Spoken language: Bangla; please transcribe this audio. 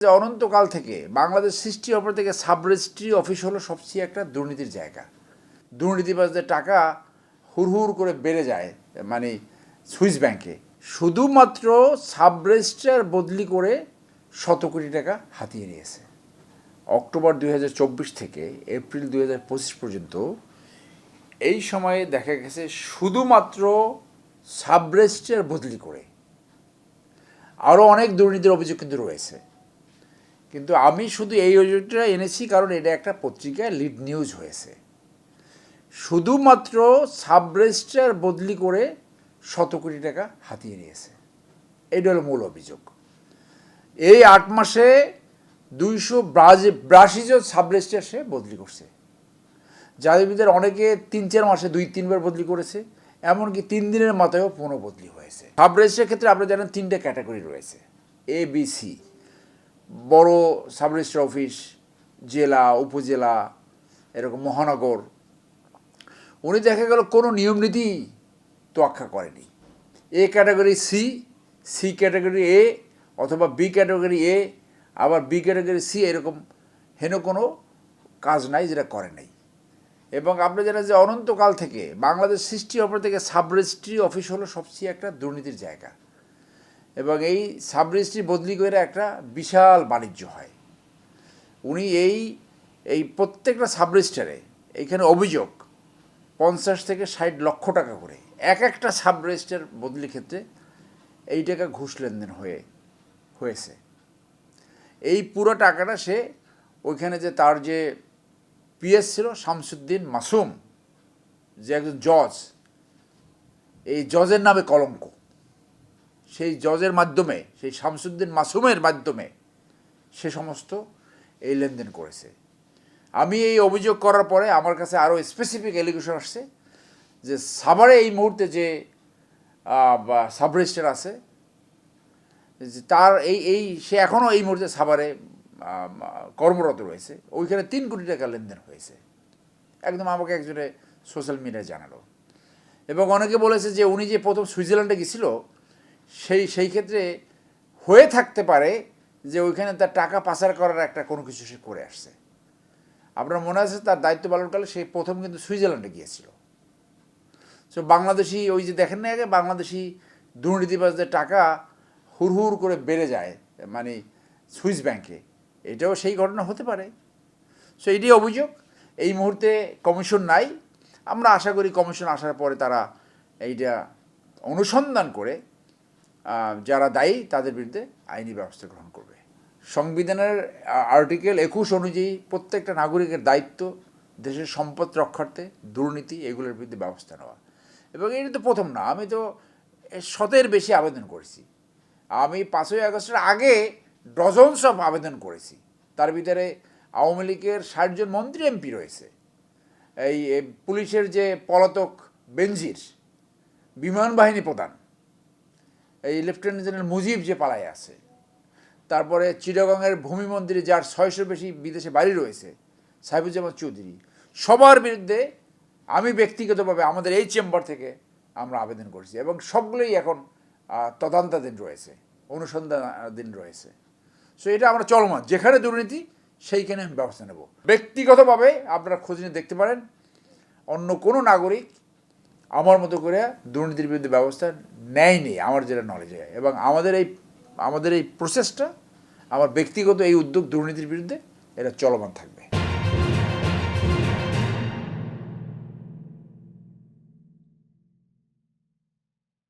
যে অনন্তকাল থেকে বাংলাদেশ সৃষ্টি অপর থেকে সাব রেজিস্ট্রি অফিস হলো সবচেয়ে একটা দুর্নীতির জায়গা। দুর্নীতিবাজদের টাকা হুড় করে বেড়ে যায়, মানে সুইস ব্যাংকে। শুধুমাত্র সাব রেজিস্ট্রার বদলি করে 100 কোটি টাকা হাতিয়ে নিয়েছে। অক্টোবর 2024 থেকে এপ্রিল 2025 পর্যন্ত এই সময়ে দেখা গেছে শুধুমাত্র সাব রেজিস্ট্রার বদলি করে। আরও অনেক দুর্নীতির অভিযোগ কিন্তু রয়েছে, কিন্তু আমি শুধু এই অভিযোগটা এনেছি কারণ এটা একটা পত্রিকায় লিড নিউজ হয়েছে। শুধুমাত্র সাব রেজিস্ট্রার বদলি করে 100 কোটি টাকা হাতিয়ে নিয়েছে, এইটা হলো মূল অভিযোগ। এই 8 মাসে 282 জন সাব রেজিস্ট্রার সে বদলি করছে, যাদের ভিতরে অনেকে 3-4 মাসে 2-3 বার বদলি করেছে, এমনকি 3 দিনের মাথায়ও পুনঃ বদলি হয়েছে। সাব রেজিস্ট্রার ক্ষেত্রে আপনারা জানেন 3টে ক্যাটাগরি রয়েছে, ABC। বড় সাব রেজিস্ট্রার অফিস, জেলা, উপজেলা, এরকম মহানগর। উনি দেখা গেল কোনো নিয়মনীতি তোয়াক্কা করেনি। A category C category A, অথবা বি ক্যাটাগরি এ, আবার বি ক্যাটাগরি সি, এরকম হেন কোনো কাজ নাই যেটা করে নাই। এবং আপনি জানেন যে অনন্তকাল থেকে বাংলাদেশ সৃষ্টি অপর থেকে সাব রেজিস্ট্রি অফিস হলো সবচেয়ে একটা দুর্নীতির জায়গা। এবং এই সাব রেজিস্ট্রি বদলি করে একটা বিশাল বাণিজ্য হয়। উনি এই প্রত্যেকটা সাব রেজিস্ট্রারে এইখানে অভিযোগ 50 থেকে 60 লক্ষ টাকা করে একটা সাব রেজিস্ট্রার বদলি ক্ষেত্রে এই টাকা ঘুষ লেনদেন হয়েছে। এই পুরো টাকাটা সে ওইখানে যে তার যে পিএস ছিল শামসুদ্দিন মাসুম, যে একজন জজ, এই জজের নামে কলঙ্ক। সেই জজের মাধ্যমে, সেই শামসুদ্দিন মাসুমের মাধ্যমে সে সমস্ত এই লেনদেন করেছে। আমি এই অভিযোগ করার পরে আমার কাছে আরও স্পেসিফিক এলিগেশন আসছে যে সাভারে এই মুহূর্তে যে সাব রেজিস্ট্রার আছে, তার সে এখনও এই মুহূর্তে সাভারে কর্মরত রয়েছে, ওইখানে 3 কোটি টাকা লেনদেন হয়েছে। একদম আমাকে একজনে সোশ্যাল মিডিয়ায় জানালো। এবং অনেকে বলেছে যে উনি যে প্রথম সুইজারল্যান্ডে গেছিল, সেই ক্ষেত্রে হয়ে থাকতে পারে যে ওইখানে তার টাকা পাচার করার একটা কোনো কিছু সে করে আসছে। আপনার মনে আছে তার দায়িত্ব পালনকালে সে প্রথম কিন্তু সুইজারল্যান্ডে গিয়েছিল। সো বাংলাদেশি, ওই যে দেখেন না আগে বাংলাদেশি দুর্নীতিবাজদের টাকা হুড় করে বেড়ে যায়, মানে সুইস ব্যাংকে, এটাও সেই ঘটনা হতে পারে। সো এটাই অভিযোগ। এই মুহূর্তে কমিশন নাই, আমরা আশা করি কমিশন আসার পরে তারা এইটা অনুসন্ধান করে যারা দায়ী তাদের বিরুদ্ধে আইনি ব্যবস্থা গ্রহণ করবে। সংবিধানের আর্টিকেল 21 অনুযায়ী প্রত্যেকটা নাগরিকের দায়িত্ব দেশের সম্পদ রক্ষার্থে দুর্নীতি এগুলোর বিরুদ্ধে ব্যবস্থা নেওয়া। এবং এটা তো প্রথম না, আমি তো 100-এর বেশি আবেদন করেছি। আমি 5ই আগস্টের আগে ডজনস অফ আবেদন করেছি। তার ভিতরে আওয়ামী লীগের 60 জন মন্ত্রী এমপি রয়েছে। এই পুলিশের যে পলাতক বেনজির, বিমান বাহিনী প্রধান এই লেফটেন্যান্ট জেনারেল মুজিব যে পালায় আছে, তারপরে চিটাগংয়ের ভূমিমন্ত্রী যার 600 বেশি বিদেশে বাড়ি রয়েছে, সাইফুজ্জামান চৌধুরী, সবার বিরুদ্ধে আমি ব্যক্তিগতভাবে আমাদের এই চেম্বার থেকে আমরা আবেদন করেছি। এবং সবগুলোই এখন তদন্তাধীন রয়েছে, অনুসন্ধানাধীন রয়েছে। সো এটা আমরা চলমান, যেখানে দুর্নীতি সেইখানে আমি ব্যবস্থা নেব। ব্যক্তিগতভাবে আপনারা খোঁজ নিয়ে দেখতে পারেন, অন্য কোনো নাগরিক আমার মতো করে দুর্নীতির বিরুদ্ধে ব্যবস্থা নেয়নি আমার যেটা নলেজে। এবং আমাদের এই প্রসেসটা, আমার ব্যক্তিগত এই উদ্যোগ দুর্নীতির বিরুদ্ধে এটা চলমান থাকবে।